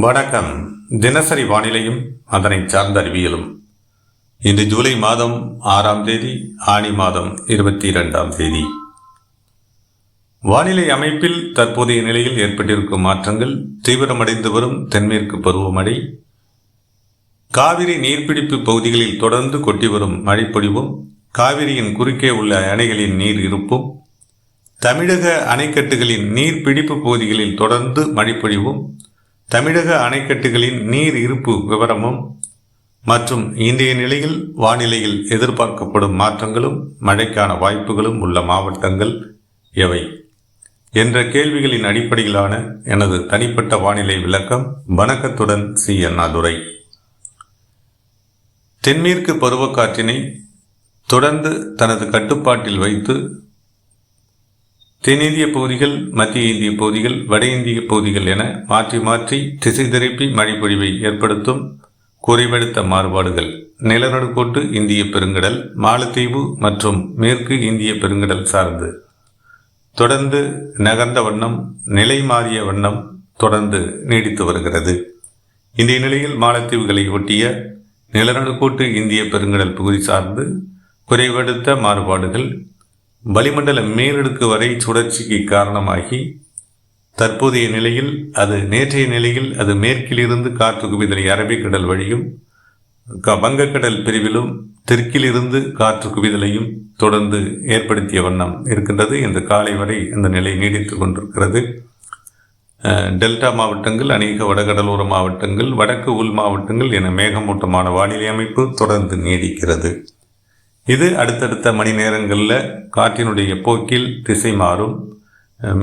வணக்கம். தினசரி வானிலையும் அதனை சார்ந்த அறிவியலும். இன்று ஜூலை மாதம் 6ஆம் தேதி, ஆனி மாதம் 22ஆம் தேதி. வானிலை அமைப்பில் தற்போதைய நிலையில் ஏற்பட்டிருக்கும் மாற்றங்கள்: தீவிரமடைந்து வரும் தென்மேற்கு பருவமழை, காவிரி நீர்பிடிப்பு பகுதிகளில் தொடர்ந்து கொட்டி வரும் மழைப்பொழிவும், காவிரியின் குறுக்கே உள்ள அணைகளின் நீர் இருப்பும், தமிழக அணைக்கட்டுகளின் நீர்பிடிப்பு பகுதிகளில் தொடர்ந்து மழைப்பொழிவும், தமிழக அணைக்கட்டுகளின் நீர் இருப்பு விவரமும் மற்றும் இன்றைய நிலையில் வானிலையில் எதிர்பார்க்கப்படும் மாற்றங்களும் மழைக்கான வாய்ப்புகளும் உள்ள மாவட்டங்கள் எவை என்ற கேள்விகளின் அடிப்படையிலான எனது தனிப்பட்ட வானிலை விளக்கம். வணக்கத்துடன் சி. அண்ணாதுரை. தென்மேற்கு பருவக்காற்றினை தொடர்ந்து தனது கட்டுப்பாட்டில் வைத்து தென்னிந்திய பகுதிகள், மத்திய இந்திய பகுதிகள், வட இந்திய பகுதிகள் என மாற்றி மாற்றி திசை திருப்பி மழைப்பொழிவை ஏற்படுத்தும் குறைவழுத்த மாறுபாடுகள் நிலநடுக்கோட்டு இந்திய பெருங்கடல், மாலத்தீவு மற்றும் மேற்கு இந்திய பெருங்கடல் சார்ந்து தொடர்ந்து நகர்ந்த வண்ணம், நிலை மாறிய வண்ணம் தொடர்ந்து நீடித்து வருகிறது. இன்றைய நிலையில் மாலத்தீவுகளை ஒட்டிய நிலநடுக்கோட்டு இந்திய பெருங்கடல் பகுதி சார்ந்து குறைவழுத்த மாறுபாடுகள் வளிமண்டல மேலடுக்கு வரை சுழற்சிக்கு காரணமாகி தற்போதைய நிலையில் நேற்றைய நிலையில் மேற்கிலிருந்து காற்று குவிதலை அரபிக்கடல் வழியும், வங்கக்கடல் பிரிவிலும் தெற்கிலிருந்து காற்று குவிதலையும் தொடர்ந்து ஏற்படுத்திய வண்ணம் இருக்கின்றது. இன்று காலை வரை இந்த நிலை நீடித்து கொண்டிருக்கிறது. டெல்டா மாவட்டங்கள், அநேக வடகடலோர மாவட்டங்கள், வடக்கு உள் மாவட்டங்கள் என மேகமூட்டமான வானிலை அமைப்பு தொடர்ந்து நீடிக்கிறது. இது அடுத்தடுத்த மணி நேரங்களில் காற்றினுடைய போக்கில் திசை மாறும்.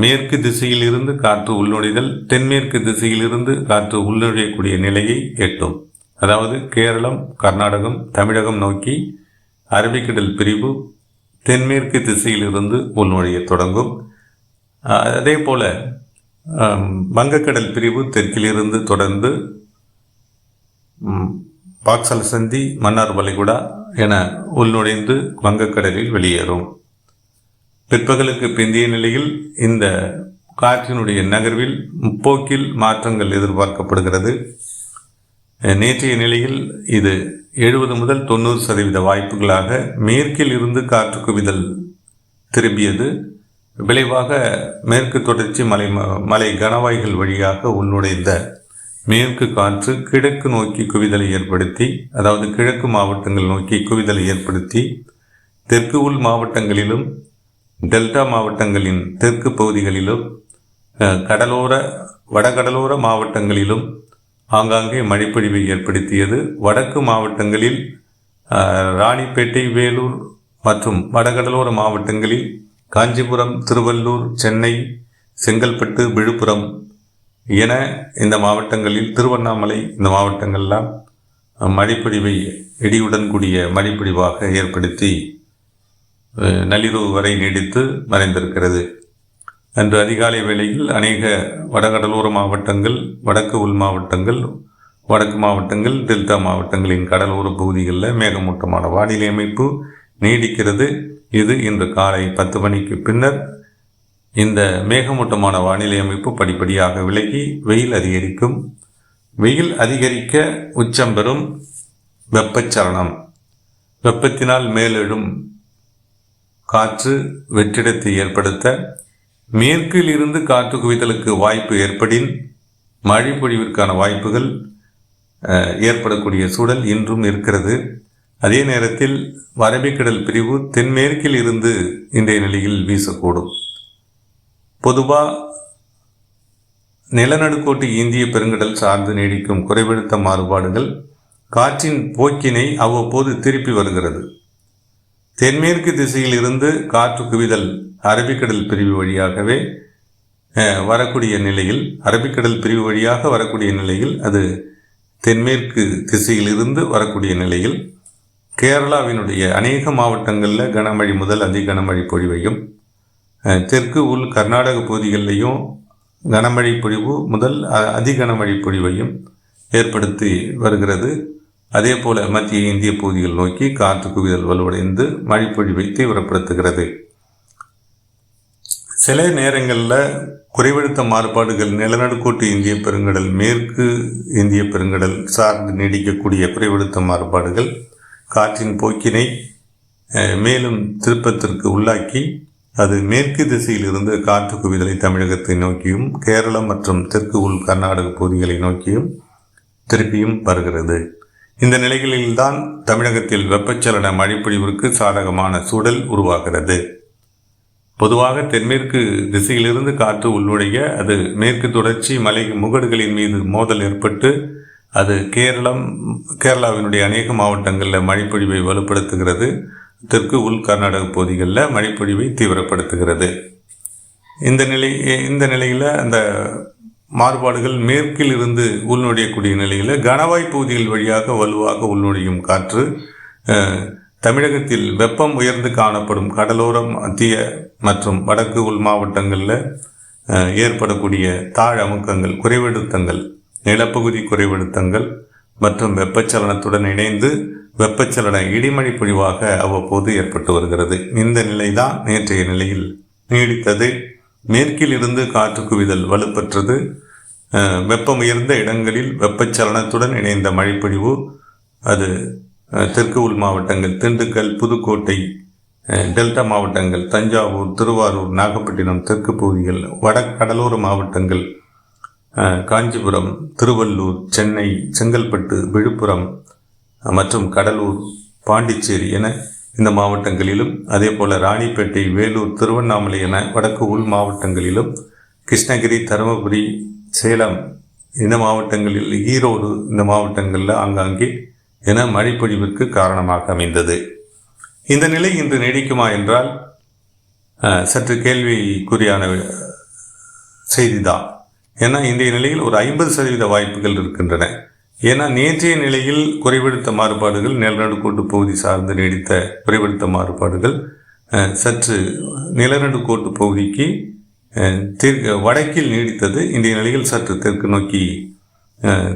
மேற்கு திசையில் இருந்து காற்று உள்நுழைதல் தென்மேற்கு திசையிலிருந்து காற்று உள்நுழையக்கூடிய நிலையை எட்டும். அதாவது கேரளம், கர்நாடகம், தமிழகம் நோக்கி அரபிக்கடல் பிரிவு தென்மேற்கு திசையிலிருந்து உள்நுழைய தொடங்கும். அதே போல வங்கக்கடல் பிரிவு தெற்கிலிருந்து தொடர்ந்து பாக்சல் சந்தி, மன்னார் வளைகுடா என உள்நுழைந்து வங்கக்கடலில் வெளியேறும். பிற்பகலுக்கு பிந்தைய நிலையில் இந்த காற்றினுடைய நகர்வில் முப்போக்கில் மாற்றங்கள் எதிர்பார்க்கப்படுகிறது. நேற்றைய நிலையில் இது 70 முதல் 90% வாய்ப்புகளாக மேற்கில் இருந்து காற்று குவிதல் திரும்பியது. விளைவாக மேற்கு தொடர்ச்சி மலை கணவாய்கள் வழியாக உள்நுழைந்த மேற்கு காற்று கிழக்கு நோக்கி குவிதலை ஏற்படுத்தி, அதாவது கிழக்கு மாவட்டங்கள் நோக்கி குவிதலை ஏற்படுத்தி தெற்கு உள் மாவட்டங்களிலும், டெல்டா மாவட்டங்களின் தெற்கு பகுதிகளிலும், வடகடலோர மாவட்டங்களிலும் ஆங்காங்கே மழைப்பொழிவை ஏற்படுத்தியது. வடக்கு மாவட்டங்களில் ராணிப்பேட்டை, வேலூர் மற்றும் வடகடலோர மாவட்டங்களில் காஞ்சிபுரம், திருவள்ளூர், சென்னை, செங்கல்பட்டு, விழுப்புரம் என இந்த மாவட்டங்களில், திருவண்ணாமலை, இந்த மாவட்டங்கள்லாம் மழைப்பொழிவை இடியுடன் கூடிய மழைப்பொழிவாக ஏற்படுத்தி நள்ளிரவு வரை நீடித்து மறைந்திருக்கிறது. அன்று அதிகாலை வேளையில் அநேக வடகடலோர மாவட்டங்கள், வடக்கு உள் மாவட்டங்கள், வடக்கு மாவட்டங்கள், டெல்டா மாவட்டங்களின் கடலோர பகுதிகளில் மேகமூட்டமான வானிலை அமைப்பு நீடிக்கிறது. இது இன்று காலை 10 மணிக்கு பின்னர் இந்த மேகமூட்டமான வானிலை அமைப்பு படிப்படியாக விலகி வெயில் அதிகரிக்கும். வெயில் அதிகரிக்க உச்சம் பெறும் வெப்பச்சலனம், வெப்பத்தினால் மேலெழும் காற்று வெற்றிடத்தை ஏற்படுத்த மேற்கில் இருந்து காற்று குவிதலுக்கு வாய்ப்பு ஏற்படின் மழை பொழிவிற்கான வாய்ப்புகள் ஏற்படக்கூடிய சூழல் இன்றும் இருக்கிறது. அதே நேரத்தில் அரபிக்கடல் பிரிவு தென்மேற்கில் இருந்து இன்றைய நிலையில் வீசக்கூடும். பொதுவாக நிலநடுக்கோட்டு இந்திய பெருங்கடல் சார்ந்து நீடிக்கும் குறைவழுத்த மாறுபாடுகள் காற்றின் போக்கினை அவ்வப்போது திருப்பி வருகிறது. தென்மேற்கு திசையில் இருந்து காற்று குவிதல் அரபிக்கடல் பிரிவு வழியாகவே வரக்கூடிய நிலையில், அரபிக்கடல் பிரிவு வழியாக வரக்கூடிய நிலையில், அது தென்மேற்கு திசையிலிருந்து வரக்கூடிய நிலையில் கேரளாவினுடைய அநேக மாவட்டங்களில் கனமழை முதல் அதி கனமழை பொழிவையும், தெற்கு உள் கர்நாடக பகுதிகளிலையும் கனமழை பொழிவு முதல் அதி கனமழை பொழிவையும் ஏற்படுத்தி வருகிறது. அதே போல மத்திய இந்திய பகுதிகள் நோக்கி காற்று குவிதல் வலுவடைந்து மழைப்பொழிவை தீவிரப்படுத்துகிறது. சில நேரங்களில் குறைவழுத்த மாறுபாடுகள் நிலநடுக்கோட்டு இந்திய பெருங்கடல், மேற்கு இந்திய பெருங்கடல் சார்ந்து நீடிக்கக்கூடிய குறைவழுத்த மாறுபாடுகள் காற்றின் போக்கினை மேலும் திருப்பத்திற்கு உள்ளாக்கி அது மேற்கு திசையிலிருந்து காற்று குவிதலை தமிழகத்தை நோக்கியும் கேரளம் மற்றும் தெற்கு உள் கர்நாடக பகுதிகளை நோக்கியும் திருப்பியும் வருகிறது. இந்த நிலைகளில்தான் தமிழகத்தில் வெப்பச்சலன மழைப்பொழிவிற்கு சாதகமான சூழல் உருவாகிறது. பொதுவாக தென்மேற்கு திசையிலிருந்து காற்று உள்நுழைய அது மேற்கு தொடர்ச்சி மலை முகடுகளின் மீது மோதல் ஏற்பட்டு அது கேரளாவினுடைய அநேக மாவட்டங்களில் மழைப்பொழிவை வலுப்படுத்துகிறது. தெற்கு உள் கர்நாடக பகுதிகளில் மழைப்பொழிவை தீவிரப்படுத்துகிறது. இந்த நிலையில் அந்த மாறுபாடுகள் மேற்கில் இருந்து உள்நுழையக்கூடிய நிலையில் கணவாய் பகுதிகள் வழியாக வலுவாக உள்நுழையும் காற்று தமிழகத்தில் வெப்பம் உயர்ந்து காணப்படும் கடலோரம் மத்திய மற்றும் வடக்கு உள் மாவட்டங்களில் ஏற்படக்கூடிய தாழ் அமுக்கங்கள், குறைவழுத்தங்கள், நிலப்பகுதி குறைவழுத்தங்கள் மற்றும் வெப்பச்சலனத்துடன் இணைந்து வெப்பச்சலன இடிமழை பொழிவாக அவ்வப்போது ஏற்பட்டு வருகிறது. இந்த நிலைதான் நேற்றைய நிலையில் நீடித்தது. மேற்கில் இருந்து காற்று குவிதல் வலுப்பெற்றது. வெப்பம் உயர்ந்த இடங்களில் வெப்பச்சலனத்துடன் இணைந்த மழைப்பொழிவு அது தெற்கு உள் மாவட்டங்கள், திண்டுக்கல், புதுக்கோட்டை, டெல்டா மாவட்டங்கள், தஞ்சாவூர், திருவாரூர், நாகப்பட்டினம் தெற்கு பகுதிகள், கடலோர மாவட்டங்கள், காஞ்சிபுரம், திருவள்ளூர், சென்னை, செங்கல்பட்டு, விழுப்புரம் மற்றும் கடலூர், பாண்டிச்சேரி என இந்த மாவட்டங்களிலும், அதே போல ராணிப்பேட்டை, வேலூர், திருவண்ணாமலை என வடக்கு உள் மாவட்டங்களிலும், கிருஷ்ணகிரி, தருமபுரி, சேலம் இந்த மாவட்டங்களில், ஈரோடு இந்த மாவட்டங்களில் ஆங்காங்கே என மழைப்பொழிவிற்கு காரணமாக அமைந்தது. இந்த நிலை இன்று நீடிக்குமா என்றால் சற்று கேள்விக்குறியான செய்திதான். ஏன்னா இன்றைய நிலையில் ஒரு 50% வாய்ப்புகள் இருக்கின்றன. ஏன்னா நேற்றைய நிலையில் குறைவழுத்த மாறுபாடுகள், நிலநடுக்கோட்டு பகுதி சார்ந்து நீடித்த குறைவழுத்த மாறுபாடுகள் சற்று நிலநடுக்கோட்டு பகுதிக்கு வடக்கில் நீடித்தது. இன்றைய நிலையில் சற்று தெற்கு நோக்கி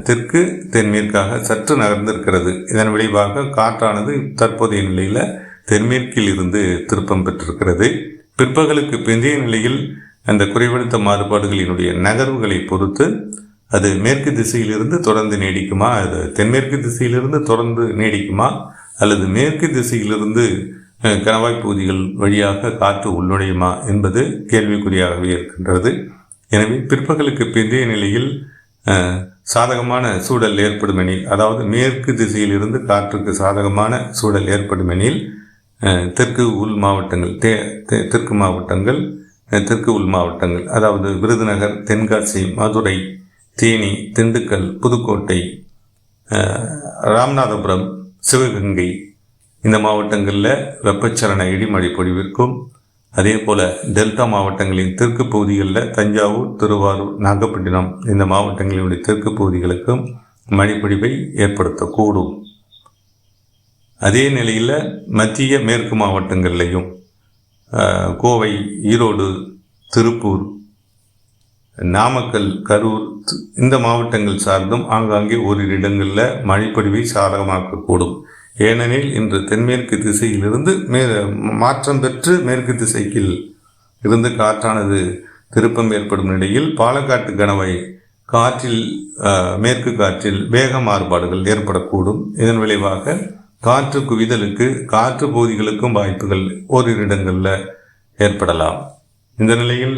தெற்கு தென்மேற்காக சற்று நகர்ந்திருக்கிறது. இதன் விளைவாக காற்றானது தற்போதைய நிலையில் தென்மேற்கில் இருந்து திருப்பம் பெற்றிருக்கிறது. பிற்பகலுக்கு பிந்தைய நிலையில் அந்த குறைவழுத்த மாறுபாடுகளினுடைய நகர்வுகளை பொறுத்து அது மேற்கு திசையிலிருந்து தொடர்ந்து நீடிக்குமா, அது தென்மேற்கு திசையிலிருந்து தொடர்ந்து நீடிக்குமா, அல்லது மேற்கு திசையிலிருந்து கணவாய் பகுதிகள் வழியாக காற்று உள்நுழையுமா என்பது கேள்விக்குறியாகவே இருக்கின்றது. எனவே பிற்பகலுக்கு பிந்தைய நிலையில் சாதகமான சூழல் ஏற்படும் எனில், அதாவது மேற்கு திசையிலிருந்து காற்றுக்கு சாதகமான சூழல் ஏற்படும் எனில் தெற்கு உள் மாவட்டங்கள், தெற்கு மாவட்டங்கள், தெற்கு உள் மாவட்டங்கள், அதாவது விருதுநகர், தென்காசி, மதுரை, தேனி, திண்டுக்கல், புதுக்கோட்டை, ராமநாதபுரம், சிவகங்கை இந்த மாவட்டங்களில் வெப்பச்சலன இடிமழை பொழிவிற்கும், அதே போல் டெல்டா மாவட்டங்களின் தெற்கு பகுதிகளில் தஞ்சாவூர், திருவாரூர், நாகப்பட்டினம் இந்த மாவட்டங்களினுடைய தெற்கு பகுதிகளுக்கும் மழைப்பொழிவை ஏற்படுத்தக்கூடும். அதே நிலையில் மத்திய மேற்கு மாவட்டங்கள்லையும் கோவை, ஈரோடு, திருப்பூர், நாமக்கல், கரூர் இந்த மாவட்டங்கள் சார்ந்தும் ஆங்காங்கே ஓரிரு இடங்களில் மழைப்பொழிவை சாதகமாக்கக்கூடும். ஏனெனில் இன்று தென்மேற்கு திசையிலிருந்து மாற்றம் பெற்று மேற்கு திசைக்கு இருந்து காற்றானது திருப்பம் ஏற்படும் நிலையில் பாலக்காட்டு கணவாய் காற்றில் மேற்கு காற்றில் வேக மாறுபாடுகள் ஏற்படக்கூடும். இதன் விளைவாக காற்று குவிதலுக்கு காற்று பகுதிகளுக்கும் வாய்ப்புகள் ஓரிரு இடங்களில் ஏற்படலாம். இந்த நிலையில்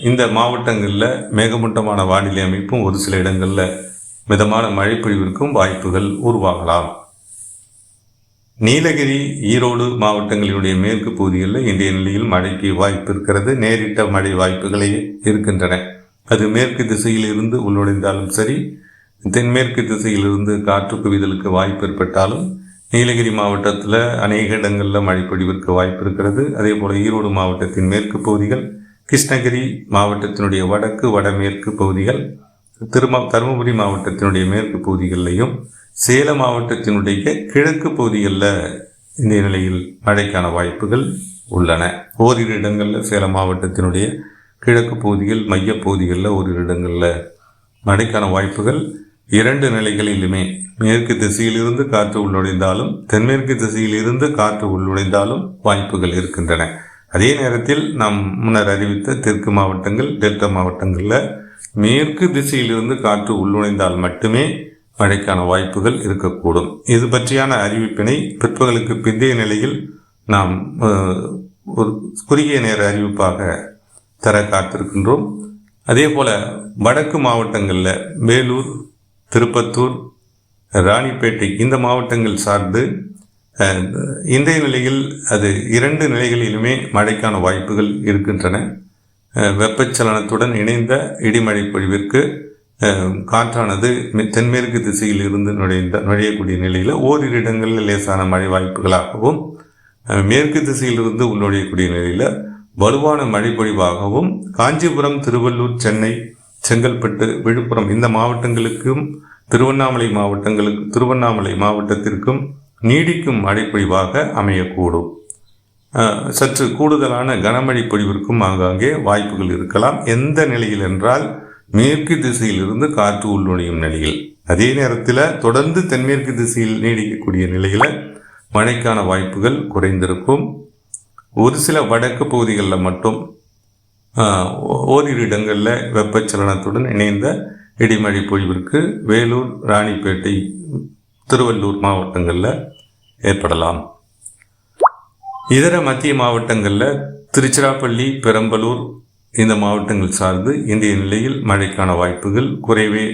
இந்த மாவட்டங்களில் மேகமூட்டமான வானிலை அமைப்பும் ஒரு சில இடங்களில் மிதமான மழை பொழிவிற்கும் வாய்ப்புகள் உருவாகலாம். நீலகிரி, ஈரோடு மாவட்டங்களினுடைய மேற்கு பகுதிகளில் இன்றைய நிலையில் மழைக்கு வாய்ப்பு இருக்கிறது. நேரிட்ட மழை வாய்ப்புகளே இருக்கின்றன. அது மேற்கு திசையில் இருந்து உள்நுழைந்தாலும் சரி, தென்மேற்கு திசையிலிருந்து காற்று குவிதலுக்கு வாய்ப்பு ஏற்பட்டாலும் நீலகிரி மாவட்டத்தில் அநேக இடங்களில் மழை பொழிவிற்கு வாய்ப்பு இருக்கிறது. அதே போல் ஈரோடு மாவட்டத்தின் மேற்கு பகுதிகள், கிருஷ்ணகிரி மாவட்டத்தினுடைய வடக்கு வடமேற்கு பகுதிகள், தருமபுரி மாவட்டத்தினுடைய மேற்கு பகுதிகளிலையும், சேலம் மாவட்டத்தினுடைய கிழக்கு பகுதிகளில் இந்த நிலையில் மழைக்கான வாய்ப்புகள் உள்ளன. ஓரிரு இடங்களில் சேலம் மாவட்டத்தினுடைய கிழக்கு பகுதிகள், மைய பகுதிகளில் ஓரிரு இடங்களில் மழைக்கான வாய்ப்புகள் இரண்டு நிலைகளிலுமே, மேற்கு திசையிலிருந்து காற்று உள்நுழைந்தாலும் தென்மேற்கு திசையிலிருந்து காற்று உள்நுழைந்தாலும் வாய்ப்புகள் இருக்கின்றன. அதே நேரத்தில் நாம் முன்னர் அறிவித்த தெற்கு மாவட்டங்கள், டெல்டா மாவட்டங்களில் மேற்கு திசையிலிருந்து காற்று உள்நுழைந்தால் மட்டுமே மழைக்கான வாய்ப்புகள் இருக்கக்கூடும். இது பற்றியான அறிவிப்பினை பிற்பகலுக்கு பிந்தைய நிலையில் நாம் ஒரு குறுகிய நேர அறிவிப்பாக தர காத்திருக்கின்றோம். அதே போல வடக்கு மாவட்டங்களில் வேலூர், திருப்பத்தூர், ராணிப்பேட்டை இந்த மாவட்டங்கள் சார்ந்து இன்றைய நிலையில் அது 2 நிலைகளிலுமே மழைக்கான வாய்ப்புகள் இருக்கின்றன. வெப்பச்சலனத்துடன் இணைந்த இடிமழை பொழிவிற்கு காற்றானது தென்மேற்கு திசையில் இருந்து நுழையக்கூடிய நிலையில் ஓரிரு இடங்களில் லேசான மழை வாய்ப்புகளாகவும், மேற்கு திசையிலிருந்து உள்நுழையக்கூடிய நிலையில் வலுவான மழை பொழிவாகவும் காஞ்சிபுரம், திருவள்ளூர், சென்னை, செங்கல்பட்டு, விழுப்புரம் இந்த மாவட்டங்களுக்கும் திருவண்ணாமலை மாவட்டத்திற்கும் நீடிக்கும் மழை பொழிவாக அமையக்கூடும். சற்று கூடுதலான கனமழை பொழிவிற்கும் ஆங்காங்கே வாய்ப்புகள் இருக்கலாம். எந்த நிலையில் என்றால் மேற்கு திசையிலிருந்து காற்று உள்நுழையும் நிலையில். அதே நேரத்தில் தொடர்ந்து தென்மேற்கு திசையில் நீடிக்கக்கூடிய நிலையில் மழைக்கான வாய்ப்புகள் குறைந்திருக்கும். ஒரு சில வடக்கு பகுதிகளில் மட்டும் ஓரிரு இடங்களில் வெப்பச்சலனத்துடன் இணைந்த இடிமழை பொழிவிற்கு வேலூர், ராணிப்பேட்டை, திருவள்ளூர் மாவட்டங்களில் ஏற்படலாம். இதர மத்திய மாவட்டங்களில் திருச்சிராப்பள்ளி, பெரம்பலூர் இந்த மாவட்டங்கள் சார்ந்து இன்றைய நிலையில் மழைக்கான வாய்ப்புகள் குறைவே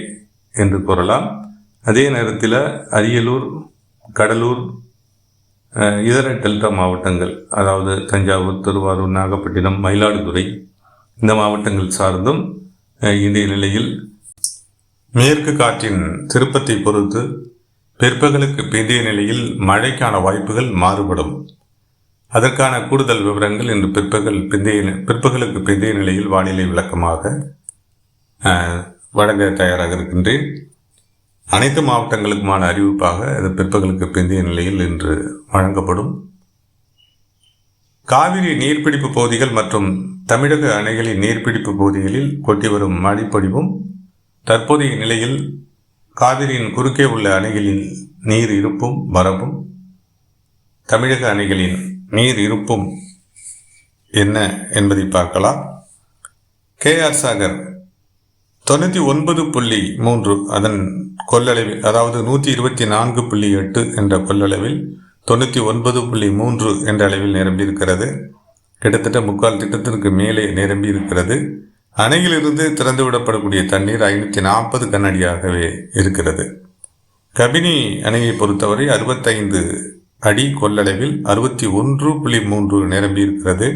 என்று கூறலாம். அதே நேரத்தில் அரியலூர், கடலூர், இதர டெல்டா மாவட்டங்கள் அதாவது தஞ்சாவூர், திருவாரூர், நாகப்பட்டினம், மயிலாடுதுறை இந்த மாவட்டங்கள் சார்ந்தும் இன்றைய நிலையில் மேற்கு காற்றின் திருப்பத்தை பொறுத்து பிற்பகலுக்கு பிந்தைய நிலையில் மழைக்கான வாய்ப்புகள் மாறுபடும். அதற்கான கூடுதல் விவரங்கள் இன்று பிற்பகலுக்கு பிந்தைய நிலையில் வானிலை விளக்கமாக வழங்க தயாராக இருக்கின்றேன். அனைத்து மாவட்டங்களுக்குமான அறிவிப்பாக அது பிற்பகலுக்கு பிந்தைய நிலையில் இன்று வழங்கப்படும். காவிரி நீர்பிடிப்பு பகுதிகள் மற்றும் தமிழக அணைகளின் நீர்பிடிப்பு பகுதிகளில் கொட்டி வரும் மழைப்பொழிவும் தற்போதைய நிலையில் காவிரியின் குறுக்கே உள்ள அணைகளின் நீர் இருப்பும் வரவும், தமிழக அணைகளின் நீர் இருப்பும் என்ன என்பதை பார்க்கலாம். KR சாகர் 99.3 அதன் கொள்ளளவில், அதாவது 124.8 என்ற கொள்ளளவில் 99.3 என்ற அளவில் நிரம்பியிருக்கிறது. கிட்டத்தட்ட 3/4 திட்டத்திற்கு மேலே நிரம்பி இருக்கிறது. அணையிலிருந்து திறந்துவிடப்படக்கூடிய தண்ணீர் 540 கனஅடியாகவே இருக்கிறது. கபினி அணையை பொறுத்தவரை 65 அடி கொள்ளளவில் 61.3 நிரம்பி இருக்கிறது.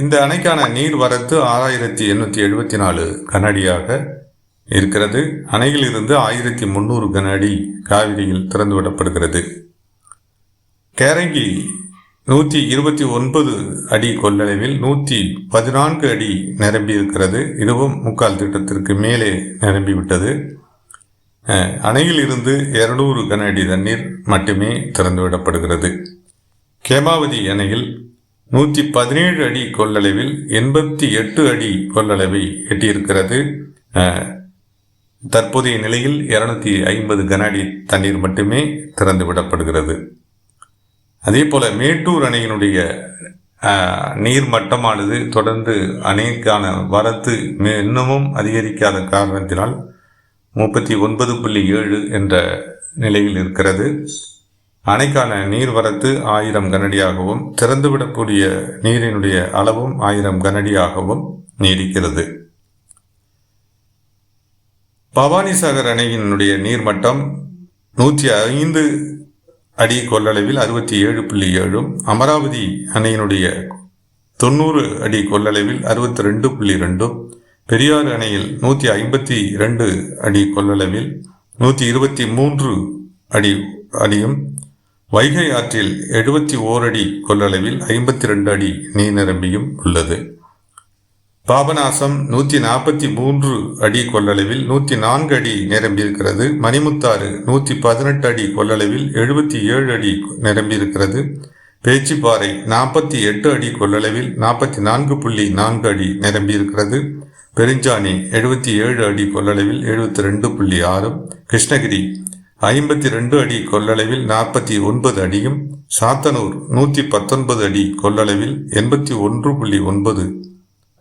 இந்த அணைக்கான நீர் வரத்து 6874 கனஅடியாக இருக்கிறது. அணையில் இருந்து 1300 கனஅடி காவிரியில் திறந்துவிடப்படுகிறது. கேரங்கி 129 அடி கொள்ளளவில் 114 அடி நிரம்பி இருக்கிறது. இதுவும் 3/4 திட்டத்திற்கு மேலே நிரம்பிவிட்டது. அணையில் இருந்து 200 கன அடி தண்ணீர் மட்டுமே திறந்துவிடப்படுகிறது. கேமாவதி அணையில் 117 அடி கொள்ளளவில் 88 அடி கொள்ளளவை எட்டியிருக்கிறது. தற்போதைய நிலையில் 250 கன அடி தண்ணீர் மட்டுமே திறந்துவிடப்படுகிறது. அதே போல மேட்டூர் அணையினுடைய நீர் மட்டமானது தொடர்ந்து அணைக்கான வரத்து இன்னமும் அதிகரிக்காத காரணத்தினால் 39.7 என்ற நிலையில் இருக்கிறது. அணைக்கான நீர் வரத்து 1000 கனஅடியாகவும் திறந்துவிடக்கூடிய நீரினுடைய அளவும் 1000 கனஅடியாகவும் நீடிக்கிறது. பவானிசாகர் அணையினுடைய நீர்மட்டம் 105 அடி கொள்ளளவில் 67.7, அமராவதி அணையினுடைய 90 அடி கொள்ளளவில் 62.2, பெரியாறு அணையில் 152 அடி கொள்ளளவில் 123 அடியும், வைகை ஆற்றில் 71 அடி கொள்ளளவில் 52 அடி நீர் நிரம்பியும் உள்ளது. பாபநாசம் 143 அடி கொள்ளளவில் 104 அடி நிரம்பியிருக்கிறது. மணிமுத்தாறு 118 அடி கொள்ளளவில் 77 அடி நிரம்பியிருக்கிறது. பேச்சிப்பாறை 48 அடி கொள்ளளவில் 44.4 அடி நிரம்பியிருக்கிறது. பெருஞ்சாணி 77 அடி கொள்ளளவில் 72.6, கிருஷ்ணகிரி 52 அடி கொள்ளளவில் 49 அடியும், சாத்தனூர் 119 அடி கொள்ளளவில் 81.9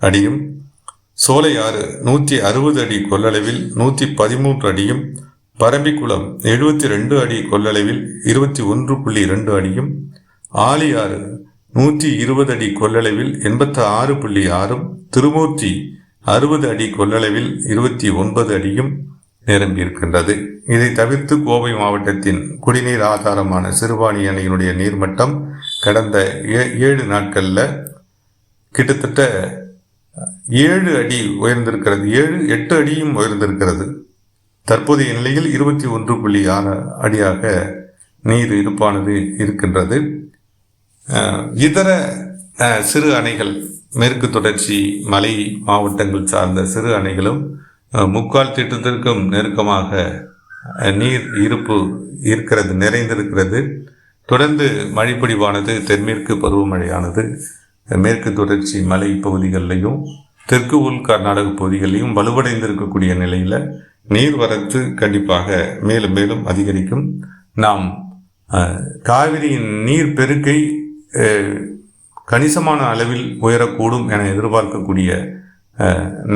அடியும், சோலையாறு 160 அடி கொள்ளளவில் 113 அடியும், பரம்பிக்குளம் 72 அடி கொள்ளளவில் 21.2 அடியும், ஆலியாறு 120 அடி கொள்ளளவில் 86.6, திருமூர்த்தி 60 அடி கொள்ளளவில் 29 அடியும் நிரம்பியிருக்கின்றது. இதை தவிர்த்து கோவை மாவட்டத்தின் குடிநீர் ஆதாரமான சிறுவாணி அணையினுடைய நீர்மட்டம் கடந்த 7 நாட்களில் கிட்டத்தட்ட 7 அடி உயர்ந்திருக்கிறது. 8 அடியும் உயர்ந்திருக்கிறது. தற்போதைய நிலையில் 21.6 அடியாக நீர் இருப்பானது இருக்கின்றது. இதர சிறு அணைகள், மேற்கு தொடர்ச்சி மலை மாவட்டங்கள் சார்ந்த சிறு அணைகளும் முக்கால் திட்டத்திற்கும் நெருக்கமாக நீர் இருப்பு இருக்கிறது, நிறைந்திருக்கிறது. தொடர்ந்து மழைப்பொழிவானது தென்மேற்கு பருவமழையானது மேற்கு தொடர்ச்சி மலை பகுதிகளிலையும் தெற்கு உள் கர்நாடக பகுதிகளிலையும் வலுவடைந்திருக்கக்கூடிய நிலையில் நீர்வரத்து கண்டிப்பாக மேலும் மேலும் அதிகரிக்கும். நாம் காவிரியின் நீர் பெருக்கை கணிசமான அளவில் உயரக்கூடும் என எதிர்பார்க்கக்கூடிய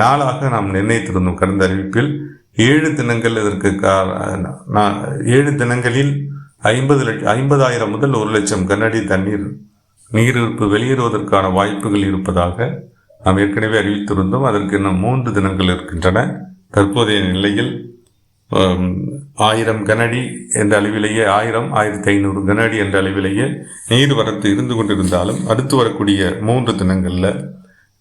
நாளாக நாம் நிர்ணயித்திருந்தோம். கடந்த அறிவிப்பில் 7 தினங்கள் இதற்கு 7 தினங்களில் 50,000 முதல் 1,00,000 கனஅடி தண்ணீர் நீரிருப்பு வெளியேறுவதற்கான வாய்ப்புகள் இருப்பதாக நாம் ஏற்கனவே அறிவித்திருந்தோம். அதற்கு இன்னும் 3 தினங்கள் இருக்கின்றன. தற்போதைய நிலையில் 1000 கனஅடி என்ற அளவிலேயே 1500 கனஅடி என்ற அளவிலேயே நீர் வரத்து இருந்து கொண்டிருந்தாலும் அடுத்து வரக்கூடிய 3 தினங்களில்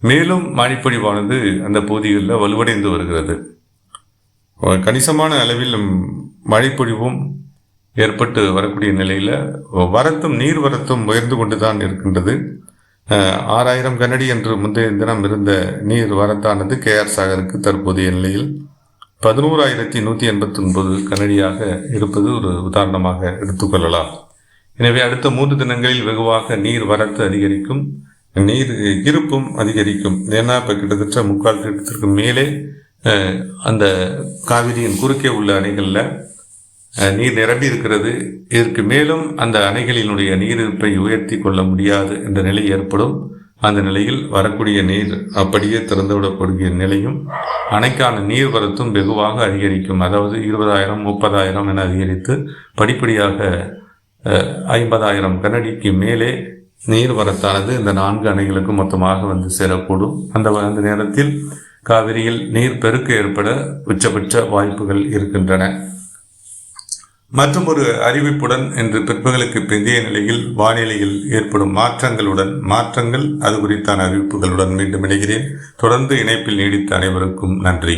மேலும் மழைப்பொழிவானது அந்த பகுதிகளில் வலுவடைந்து வருகிறது. கணிசமான அளவில் மழைப்பொழிவும் ஏற்பட்டு வரக்கூடிய நிலையில் வரத்தும் நீர் வரத்தும் உயர்ந்து கொண்டு தான் இருக்கின்றது. 6000 கனஅடி என்று முந்தைய தினம் இருந்த நீர் வரத்தானது KR சாகருக்கு தற்போதைய நிலையில் 11,189 கனஅடியாக இருப்பது ஒரு உதாரணமாக எடுத்துக்கொள்ளலாம். எனவே அடுத்த 3 தினங்களில் வெகுவாக நீர் வரத்து அதிகரிக்கும், நீர் இருப்பும் அதிகரிக்கும். ஏன்னா இப்போ கிட்டத்தட்ட முக்கால் திட்டத்திற்கு மேலே அந்த காவிரியின் குறுக்கே உள்ள அணைகளில் நீர் நிரம்பி இருக்கிறது. இதற்கு மேலும் அந்த அணைகளினுடைய நீரிருப்பை உயர்த்தி கொள்ள முடியாது என்ற நிலை ஏற்படும். அந்த நிலையில் வரக்கூடிய நீர் அப்படியே திறந்துவிடக்கூடிய நிலையும் அணைக்கான நீர் வரத்தும் வெகுவாக அதிகரிக்கும். அதாவது 20,000 30,000 என அதிகரித்து படிப்படியாக 50,000 கனஅடிக்கு மேலே நீர் வரத்தானது இந்த 4 அணைகளுக்கும் மொத்தமாக வந்து சேரக்கூடும். அந்த நேரத்தில் காவிரியில் நீர் பெருக்கு ஏற்பட உச்சபட்ச வாய்ப்புகள் இருக்கின்றன. மற்றும் ஒரு அறிவிப்புடன் இன்று பிற்பகலுக்கு பிந்தைய நிலையில் வானிலையில் ஏற்படும் மாற்றங்கள் அது குறித்தான அறிவிப்புகளுடன் மீண்டும் இணைகிறேன். தொடர்ந்து இணைப்பில் நீடித்த அனைவருக்கும் நன்றி.